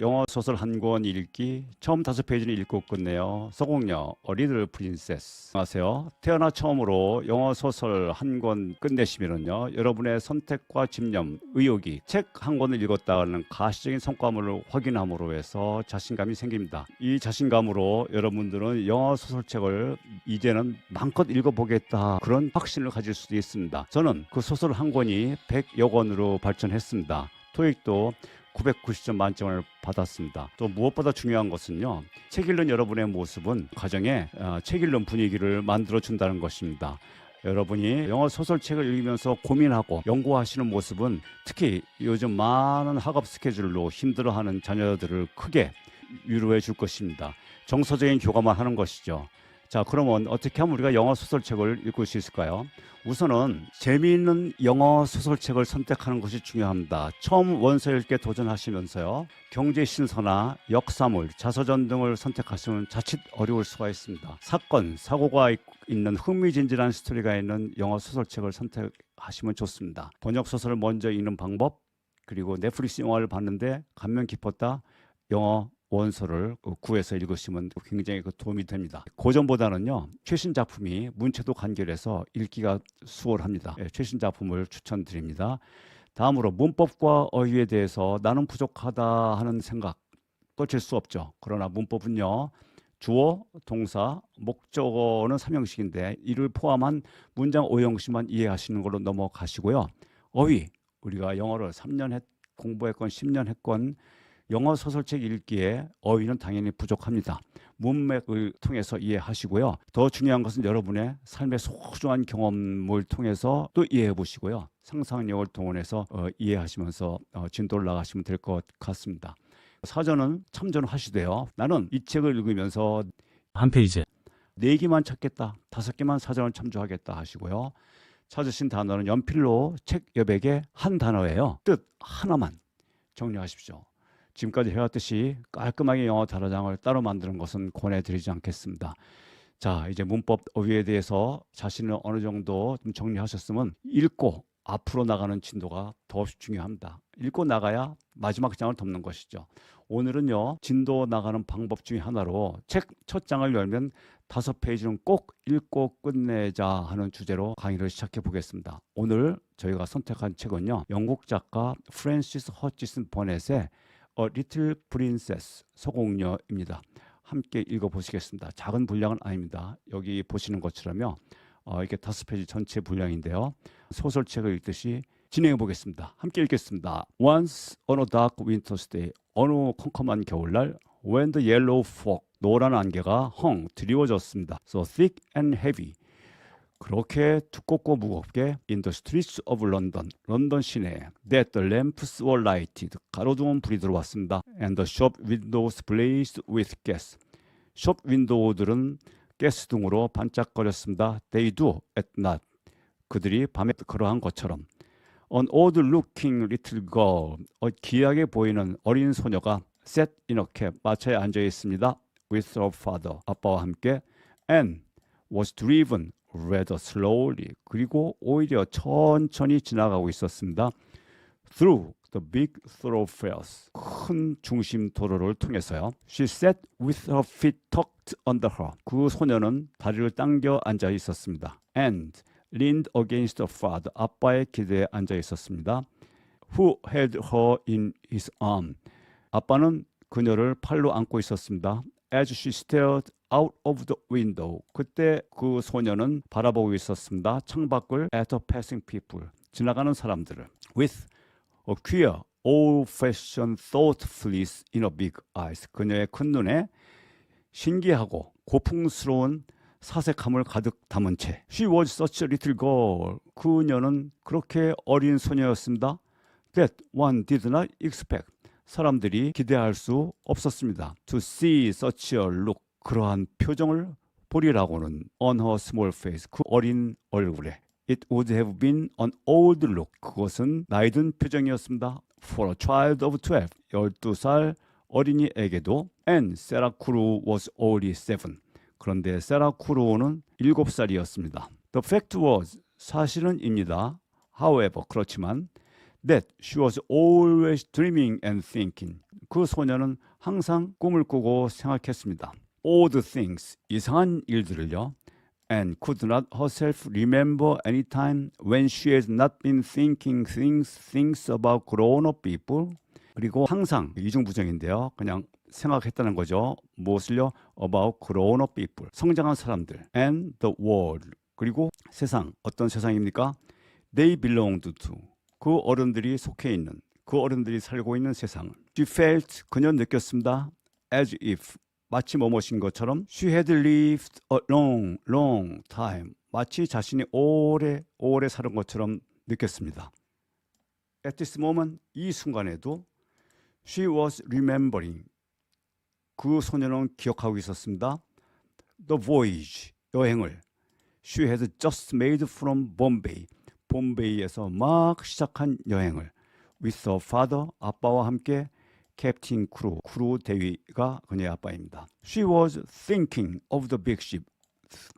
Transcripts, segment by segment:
영어 소설 한 권 읽기. 처음 5페이지는 읽고 끝내요. 서공녀 리틀 프린세스. 안녕하세요. 태어나 처음으로 영어 소설 한 권 끝내시면은요, 여러분의 선택과 집념, 의욕이 책 한 권을 읽었다는 가시적인 성과물을 확인함으로 해서 자신감이 생깁니다. 이 자신감으로 여러분들은 영어 소설책을 이제는 마음껏 읽어보겠다, 그런 확신을 가질 수도 있습니다. 저는 그 소설 한 권이 100여 권으로 발전했습니다. 토익도 990점 만점을 받았습니다. 또 무엇보다 중요한 것은요, 책 읽는 여러분의 모습은 가정에 책 읽는 분위기를 만들어 준다는 것입니다. 여러분이 영어 소설책을 읽으면서 고민하고 연구하시는 모습은 특히 요즘 많은 학업 스케줄로 힘들어하는 자녀들을 크게 위로해 줄 것입니다. 정서적인 교감만 하는 것이죠. 자, 그러면 어떻게 하면 우리가 영어 소설책을 읽을 수 있을까요? 우선은 재미있는 영어 소설책을 선택하는 것이 중요합니다. 처음 원서 읽기에 도전하시면서요, 경제 신서나 역사물, 자서전 등을 선택하시면 자칫 어려울 수가 있습니다. 사건, 사고가 있는 흥미진진한 스토리가 있는 영어 소설책을 선택하시면 좋습니다. 번역 소설을 먼저 읽는 방법, 그리고 넷플릭스 영화를 봤는데 감명 깊었다, 영어 원서를 구해서 읽으시면 굉장히 도움이 됩니다. 고전보다는요, 최신 작품이 문체도 간결해서 읽기가 수월합니다. 최신 작품을 추천드립니다. 다음으로 문법과 어휘에 대해서 나는 부족하다 하는 생각 꺼질 수 없죠. 그러나 문법은요, 주어, 동사, 목적어는 3형식인데 이를 포함한 문장 5형식만 이해하시는 걸로 넘어가시고요. 어휘, 우리가 영어를 3년 공부했건 10년 했건 영어 소설책 읽기에 어휘는 당연히 부족합니다. 문맥을 통해서 이해하시고요. 더 중요한 것은 여러분의 삶의 소중한 경험을 통해서 또 이해해 보시고요. 상상력을 동원해서 이해하시면서 진도를 나가시면 될 것 같습니다. 사전은 참전하시되요. 나는 이 책을 읽으면서 한 페이지. 4개만 찾겠다, 5개만 사전을 참조하겠다 하시고요. 찾으신 단어는 연필로 책 여백에 한 단어예요. 뜻 하나만 정리하십시오. 지금까지 해왔듯이 깔끔하게 영어 단어장을 따로 만드는 것은 권해드리지 않겠습니다. 자, 이제 문법 어휘에 대해서 자신을 어느 정도 좀 정리하셨으면 읽고 앞으로 나가는 진도가 더없이 중요합니다. 읽고 나가야 마지막 장을 덮는 것이죠. 오늘은요, 진도 나가는 방법 중에 하나로 책 첫 장을 열면 5페이지는 꼭 읽고 끝내자 하는 주제로 강의를 시작해 보겠습니다. 오늘 저희가 선택한 책은요, 영국 작가 프랜시스 허치슨 버넷의 리틀 프린세스, 소공녀입니다. 함께 읽어보시겠습니다. 작은 분량은 아닙니다. 여기 보시는 것처럼요, 이게 5페이지 전체 분량인데요, 소설책을 읽듯이 진행해 보겠습니다. 함께 읽겠습니다. Once on a dark winter's day, 어느 컴컴한 겨울날, when the yellow fog, 노란 안개가 드리워졌습니다. So thick and heavy, 그렇게 두껍고 무겁게 in the streets of London, 런던 시내에 that the lamps were lighted, 가로등은 불이 들어왔습니다. and the shop windows blazed with gas, 숍 윈도우들은 가스 등으로 반짝거렸습니다. They do at night, 그들이 밤에 그러한 것처럼. An old looking little girl, 기이하게 보이는 어린 소녀가 sat in a cab, 마차에 앉아 있습니다. with her father, 아빠와 함께, and was driven rather slowly, 그리고 오히려 천천히 지나가고 있었습니다. through the big thoroughfares, 큰 중심 도로를 통해서요. She sat with her feet tucked under her, 그 소녀는 다리를 당겨 앉아 있었습니다. and leaned against her father, 아빠의 기대에 앉아 있었습니다. who held her in his arm, 아빠는 그녀를 팔로 안고 있었습니다. as she stared out of the window, 그때 그 소녀는 바라보고 있었습니다. 창밖을 at the passing people, 지나가는 사람들을. with a queer, old-fashioned thoughtfulness in her big eyes, 그녀의 큰 눈에 신기하고 고풍스러운 사색함을 가득 담은 채. She was such a little girl, 그녀는 그렇게 어린 소녀였습니다. that one did not expect, 사람들이 기대할 수 없었습니다. To see such a look, 그러한 표정을 보리라고는 on her small face, 그 어린 얼굴에. It would have been an old look, 그것은 나이든 표정이었습니다. For a child of 12, 12살 어린이에게도. And Sarah Crewe was only 7, 그런데 세라 쿠로우는 7살이었습니다. The fact was, 사실은입니다. However, 그렇지만 that she was always dreaming and thinking. 그 소녀는 항상 꿈을 꾸고 생각했습니다. odd things, 이상한 일들을요. and could not herself remember any time when she has not been thinking things about grown-up people. 그리고 항상 이중부정인데요. 그냥 생각했다는 거죠. 무엇을요? about grown-up people, 성장한 사람들. and the world, 그리고 세상, 어떤 세상입니까? they belonged to, 그 어른들이 속해 있는, 그 어른들이 살고 있는 세상을. she felt, 그녀는 느꼈습니다. as if, 마치 뭐뭐인 것처럼 she had lived a long time, 마치 자신이 오래 사는 것처럼 느꼈습니다. At this moment, 이 순간에도 she was remembering, 그 소녀는 기억하고 있었습니다. The voyage, 여행을 she had just made from Bombay, 봄베이에서 막 시작한 여행을 with her father, 아빠와 함께 캡틴 크루 대위가 그녀의 아빠입니다. She was thinking of the big ship.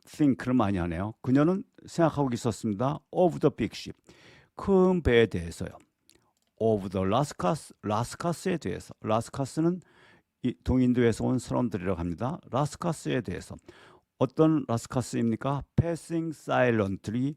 think를 많이 하네요. 그녀는 생각하고 있었습니다. of the big ship, 큰 배에 대해서요. of the 라스카스에 대해서. 라스카스는 이 동인도에서 온 사람들이라고 합니다. 라스카스에 대해서. 어떤 라스카스입니까? passing silently,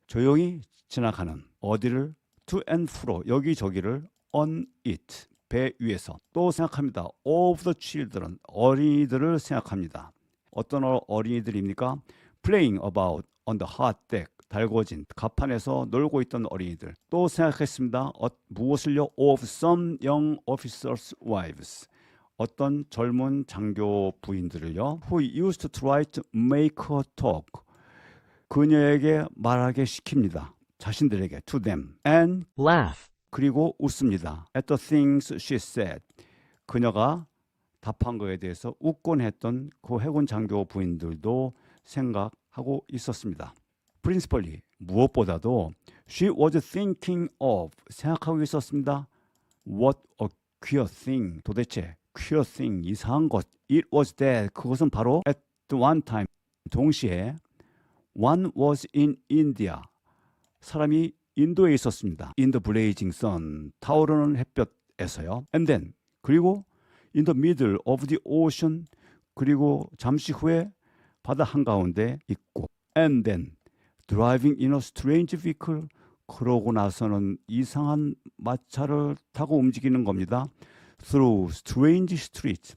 조용히 지나가는, 어디를 to and fro, 여기저기를 on it, 배 위에서. 또 생각합니다. of the children, 어린이들을 생각합니다. 어떤 어린이들입니까? playing about on the hot deck, 달궈진 갑판에서 놀고 있던 어린이들. 또 생각했습니다. 무엇을요? of some young officers' wives, 어떤 젊은 장교 부인들을요. who used to try to make her talk, 그녀에게 말하게 시킵니다. 자신들에게, to them. and laugh, 그리고 웃습니다. at the things she said, 그녀가 답한 거에 대해서 웃곤 했던 그 해군 장교 부인들도 생각하고 있었습니다. principally, 무엇보다도 she was thinking of, 생각하고 있었습니다. what a queer thing, 도대체 queer thing, 이상한 것. it was that, 그것은 바로 at one time, 동시에 one was in India, 사람이 인도에 있었습니다. in the blazing sun, 타오르는 햇볕에서요. and then, 그리고 in the middle of the ocean, 그리고 잠시 후에 바다 한가운데 있고. and then, driving in a strange vehicle, 그러고 나서는 이상한 마차를 타고 움직이는 겁니다. through strange streets,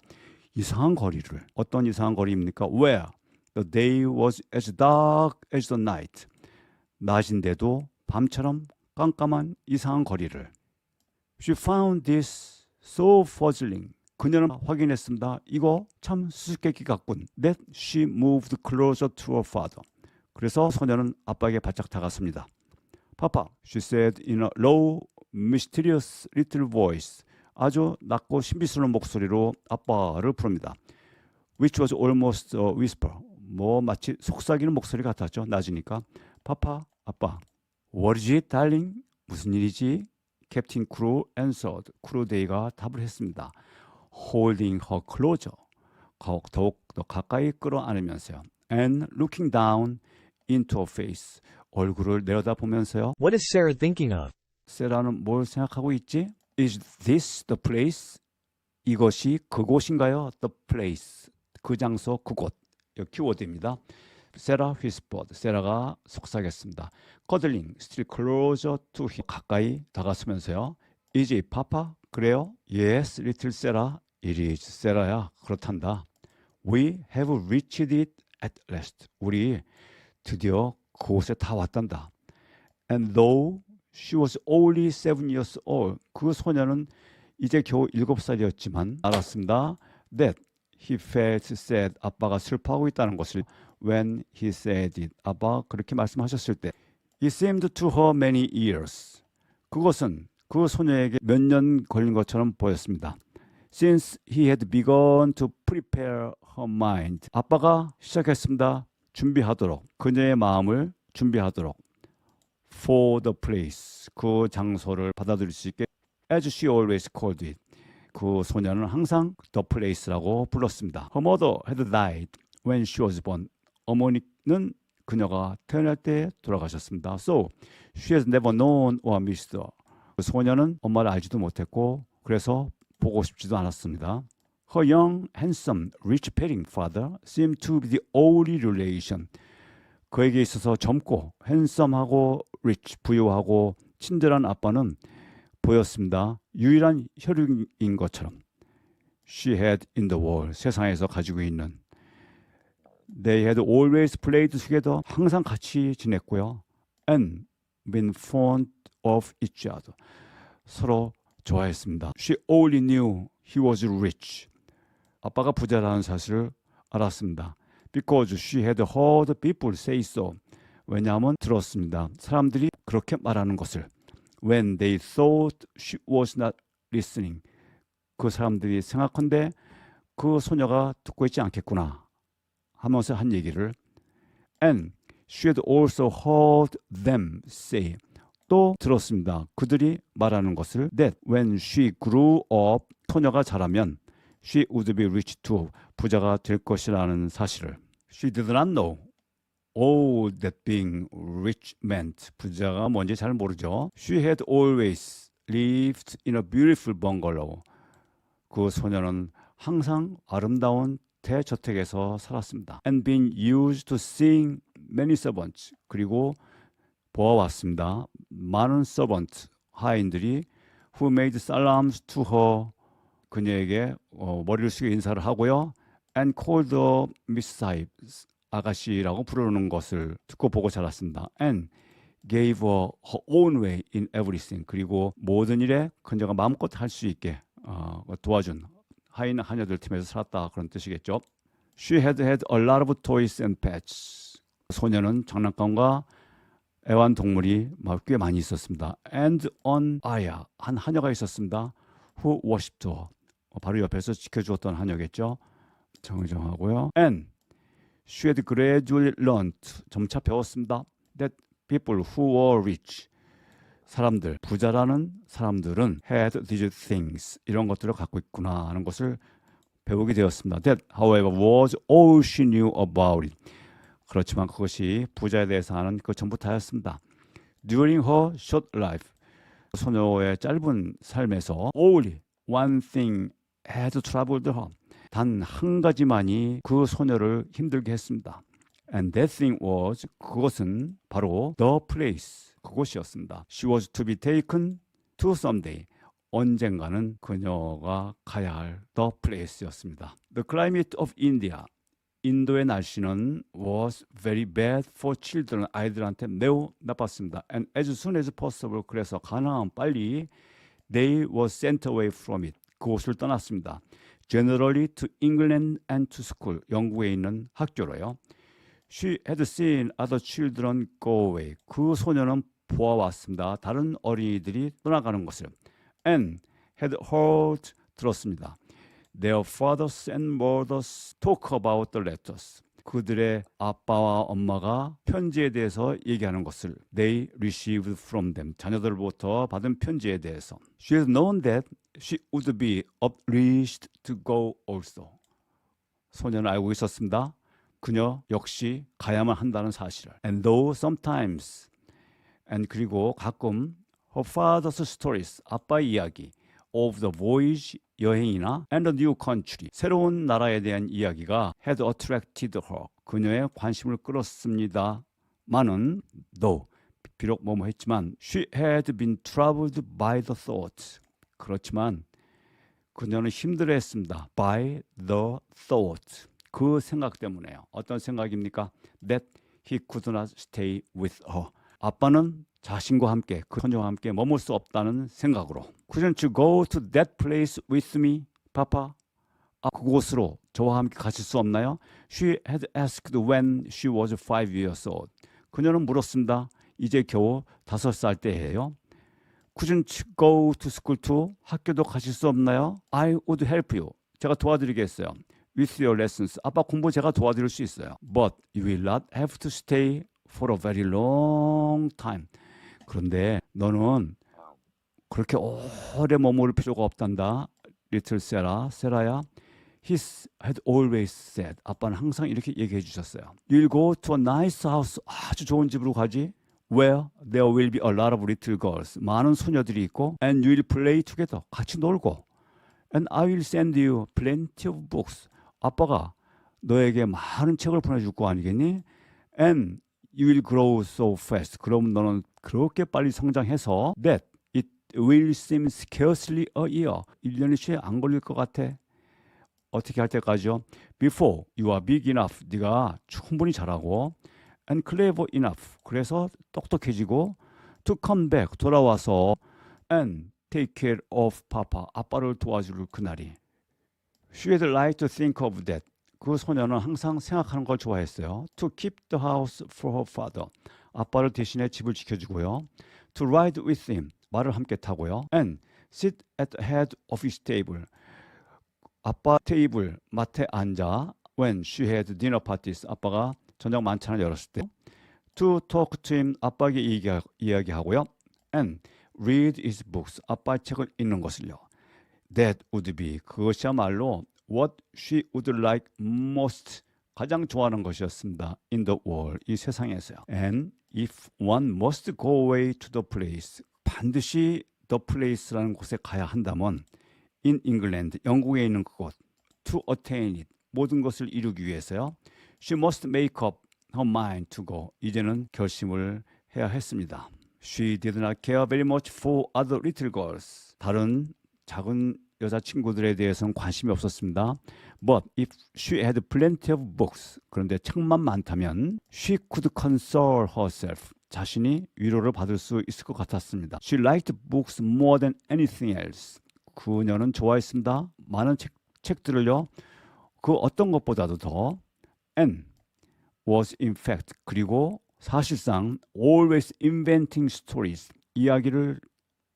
이상한 거리를. 어떤 이상한 거리입니까? where the day was as dark as the night, 낮인데도 밤처럼 깜깜한 이상한 거리를. She found this so puzzling, 그녀는 확인했습니다. 이거 참 수수께끼 같군. That she moved closer to her father, 그래서 소녀는 아빠에게 바짝 다가섭니다. Papa, she said in a low, mysterious little voice, 아주 낮고 신비스러운 목소리로 아빠를 부릅니다. Which was almost a whisper, 마치 속삭이는 목소리 같았죠. 낮으니까. Papa, 아빠. What is it, darling? 무슨 일이지? 캡틴 크루 answered, 크루데이가 답을 했습니다. Holding her closer, 더욱 더 가까이 끌어안으면서요. And looking down into her face, 얼굴을 내려다보면서요. what is Sarah thinking of? 세라는 뭘 생각하고 있지? Is this the place? 이것이 그곳인가요? The place, 그 장소, 그곳. 이 키워드입니다. 세라 whispered, 세라가 속삭였습니다. Cuddling still closer to him, 가까이 다가서면서요. Is it Papa? 그래요? Yes, little Sarah. It is, 세라야. 그렇단다. We have reached it at last. 우리 드디어 그곳에 다 왔단다. And though she was only 7 years old, 그 소녀는 이제 겨우 7살이었지만 알았습니다. That he felt sad, 아빠가 슬퍼하고 있다는 것을. When he said it, 아빠 그렇게 말씀하셨을 때. It seemed to her many years, 그것은 그 소녀에게 몇 년 걸린 것처럼 보였습니다. Since he had begun to prepare her mind, 아빠가 시작했습니다. 준비하도록, 그녀의 마음을 준비하도록. For the place, 그 장소를 받아들일 수 있게. As she always called it, 그 소녀는 항상 the place라고 불렀습니다. Her mother had died when she was born, 어머니는 그녀가 태어날 때 돌아가셨습니다. So she has never known or missed her, 그 소녀는 엄마를 알지도 못했고 그래서 보고 싶지도 않았습니다. Her young, handsome, rich-paying father seemed to be the only relation. 그에게 있어서 젊고 핸섬하고 rich, 부유하고 친절한 아빠는 보였습니다. 유일한 혈육인 것처럼. She had in the world, 세상에서 가지고 있는. They had always played together, 항상 같이 지냈고요. And been fond of each other, 서로 좋아했습니다. She only knew he was rich. 아빠가 부자라는 사실을 알았습니다. Because she had heard people say so. 왜냐하면 들었습니다. 사람들이 그렇게 말하는 것을. When they thought she was not listening. 그 사람들이 생각한데 그 소녀가 듣고 있지 않겠구나 하면서 한 얘기를. And she had also heard them say. 또 들었습니다. 그들이 말하는 것을. That when she grew up, 소녀가 자라면 she would be rich too. 부자가 될 것이라는 사실을. She did not know all that being rich meant. 부자가 뭔지 잘 모르죠. She had always lived in a beautiful bungalow. 그 소녀는 항상 아름다운 대저택에서 살았습니다. And been used to seeing many servants. 그리고 보아왔습니다. 많은 servant, 하인들이 who made salams to her. 그녀에게 머리를 숙여 인사를 하고요. And called her Miss Saib, 아가씨라고 부르는 것을 듣고 보고 자랐습니다. And gave her her own way in everything. 그리고 모든 일에 그녀가 마음껏 할 수 있게 도와준 하인 하녀들 팀에서 살았다 그런 뜻이겠죠. She had had a lot of toys and pets. 소녀는 장난감과 애완동물이 꽤 많이 있었습니다. And an ayah, 한 하녀가 있었습니다. Who worshipped her. 바로 옆에서 지켜주었던 하녀겠죠. 정정하고요. And she had gradually learned, 점차 배웠습니다. That people who were rich, 사람들, 부자라는 사람들은 had these things, 이런 것들을 갖고 있구나 하는 것을 배우게 되었습니다. That, however, was all she knew about it. 그렇지만 그것이 부자에 대해서 하는 그 전부 다였습니다. During her short life, 소녀의 짧은 삶에서 only one thing had troubled her. 단 한 가지만이 그 소녀를 힘들게 했습니다. And that thing was, 그것은 바로 the place, 그곳이었습니다. She was to be taken to someday. 언젠가는 그녀가 가야 할 the place였습니다. The climate of India. 인도의 날씨는 was very bad for children. 아이들한테 매우 나빴습니다. And as soon as possible, 그래서 가능한 빨리 they were sent away from it. 그곳을 떠났습니다. Generally to England and to school. 영국에 있는 학교로요. She had seen other children go away. 그 소녀는 보아왔습니다. 다른 어린이들이 떠나가는 것을. And had heard, 들었습니다. Their fathers and mothers talk about the letters. 그들의 아빠와 엄마가 편지에 대해서 얘기하는 것을. They received from them. 자녀들로부터 받은 편지에 대해서. She had known that she would be obliged to go also. 소녀는 알고 있었습니다. 그녀 역시 가야만 한다는 사실을. And though sometimes, and 그리고 가끔 her father's stories, 아빠의 이야기, of the voyage, 여행이나 and the new country, 새로운 나라에 대한 이야기가 had attracted her, 그녀의 관심을 끌었습니다만은 though, 비록 뭐뭐 했지만 she had been troubled by the thought, 그렇지만 그녀는 힘들어했습니다. by the thought, 그 생각 때문에요. 어떤 생각입니까? That he could not stay with her. 아빠는 자신과 함께, 그 소녀와 함께 머물 수 없다는 생각으로. Couldn't you go to that place with me, Papa? 그곳으로 저와 함께 가실 수 없나요? She had asked when she was 5 years old. 그녀는 물었습니다. 이제 겨우 5살 때예요. Couldn't you go to school too? 학교도 가실 수 없나요? I would help you. 제가 도와드리겠어요. With your lessons. 아빠 공부 제가 도와드릴 수 있어요. But you will not have to stay for a very long time. 그런데 너는 그렇게 오래 머무를 필요가 없단다. Little Sarah, 세라야. He had always said. 아빠는 항상 이렇게 얘기해 주셨어요. You'll go to a nice house. 아주 좋은 집으로 가지. where there will be a lot of little girls. 많은 소녀들이 있고 and you will play together. 같이 놀고 and I will send you plenty of books. 아빠가 너에게 많은 책을 보내줄 거 아니겠니? And you will grow so fast. 그럼 너는 그렇게 빨리 성장해서 that it will seem scarcely a year. 1년이 채 안 걸릴 것 같아. 어떻게 할 때까지요? Before you are big enough. 네가 충분히 잘하고 and clever enough. 그래서 똑똑해지고 to come back. 돌아와서 and take care of papa. 아빠를 도와줄 그날이. She had liked to think of that. 그 소녀는 항상 생각하는 걸 좋아했어요. To keep the house for her father. 아빠를 대신해 집을 지켜주고요. To ride with him. 말을 함께 타고요. And sit at the head of his table. 아빠 테이블 맡에 앉아 when she had dinner parties. 아빠가 저녁 만찬을 열었을 때. To talk to him. 아빠에게 이야기하고요. And read his books. 아빠의 책을 읽는 것을요. That would be. 그것이야말로 what she would like most. 가장 좋아하는 것이었습니다. In the world. 이 세상에서요. And if one must go away to the place. 반드시 the place라는 곳에 가야 한다면 in England. 영국에 있는 그곳. To attain it. 모든 것을 이루기 위해서요. She must make up her mind to go. 이제는 결심을 해야 했습니다. She did not care very much for other little girls. 다른 작은 여자 친구들에 대해서는 관심이 없었습니다. But if she had plenty of books, 그런데 책만 많다면 she could console herself. 자신이 위로를 받을 수 있을 것 같았습니다. She liked books more than anything else. 그녀는 좋아했습니다. 많은 책들을요. 그 어떤 것보다도 더 and was in fact 그리고 사실상 always inventing stories. 이야기를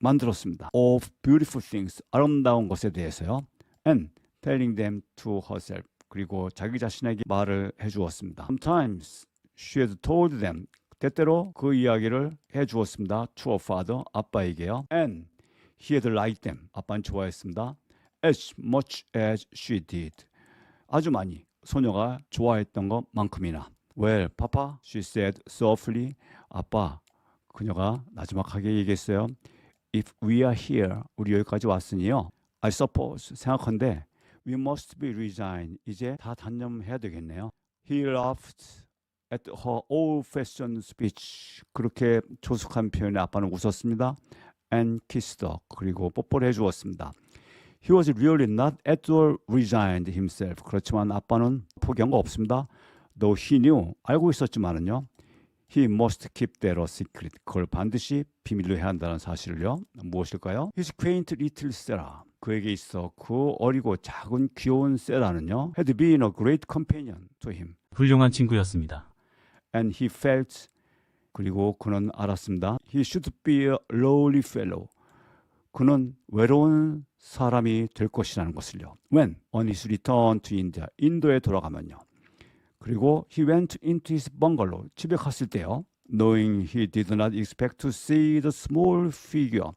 만들었습니다. Of beautiful things. 아름다운 것에 대해서요. And telling them to herself. 그리고 자기 자신에게 말을 해주었습니다. Sometimes she had told them. 때때로 그 이야기를 해주었습니다. To her father. 아빠에게요. And he had liked them. 아빠는 좋아했습니다. As much as she did. 아주 많이 소녀가 좋아했던 것만큼이나. Well, Papa, she said softly. 아빠, 그녀가 나지막하게 얘기했어요. If we are here, 우리 여기까지 왔으니요. I suppose, 생각한데 we must be resigned. 이제 다 단념해야 되겠네요. He laughed at her old-fashioned speech. 그렇게 조숙한 표현에 아빠는 웃었습니다. And kissed her. 그리고 뽀뽀를 해주었습니다. He was really not at all resigned himself. 그렇지만 아빠는 포기한 거 없습니다. Though he knew, 알고 있었지만은요. He must keep that a secret. 그걸 반드시 비밀로 해야 한다는 사실을요. 무엇일까요? His quaint little Sarah. 그에게 있어 그 어리고 작은 귀여운 세라는요. Had been a great companion to him. 훌륭한 친구였습니다. And he felt 그리고 그는 알았습니다. He should be a lonely fellow. 그는 외로운 사람이 될 것이라는 것을요. When on his return to India. 인도에 돌아가면요. 그리고 he went into his bungalow. 집에 갔을 때요. Knowing he did not expect to see the small figure.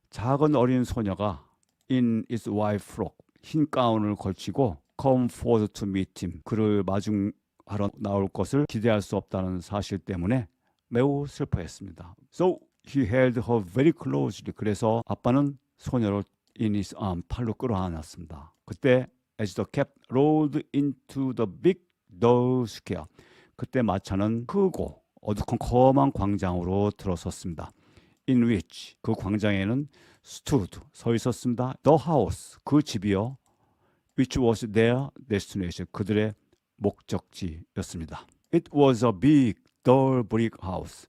작은 어린 소녀가 in his white frock. 흰 가운을 걸치고 come forward to meet him. 그를 마중하러 나올 것을 기대할 수 없다는 사실 때문에 매우 슬퍼했습니다. So he held her very closely. 그래서 아빠는 소녀를 in his arm. 팔로 끌어안았습니다. 그때 as the cab rolled into the big The Square. 그때 마차는 크고 어두컴컴한 광장으로 들어섰습니다. In which 그 광장에는 stood 서 있었습니다. The house 그 집이요. Which was their destination 그들의 목적지였습니다. It was a big dull brick house.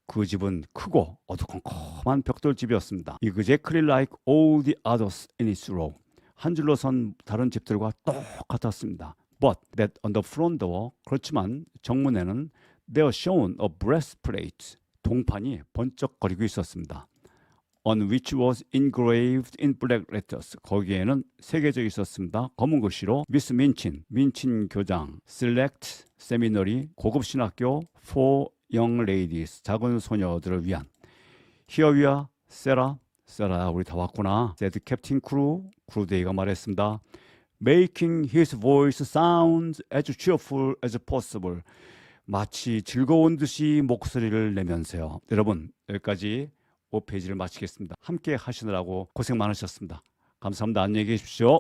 그 집은 크고 어두컴컴한 벽돌집이었습니다. Exactly like all the others in its row. 한 줄로 선 다른 집들과 똑같았습니다. But that on the front door, 그렇지만 정문에는 there shone a breastplate. 동판이 번쩍거리고 있었습니다. On which was engraved in black letters. 거기에는 새겨져 있었습니다. 검은 글씨로 Miss Minchin, 민친 교장, Select Seminary, 고급 신학교 for young ladies, 작은 소녀들을 위한. Here we are, Sarah. Sarah, 우리 다 왔구나. said Captain Crew, 크루데이가 말했습니다. Making his voice sound as cheerful as possible. 마치 즐거운 듯이 목소리를 내면서요. 여러분, 여기까지 5페이지를 마치겠습니다. 함께 하시느라고 고생 많으셨습니다. 감사합니다. 안녕히 계십시오.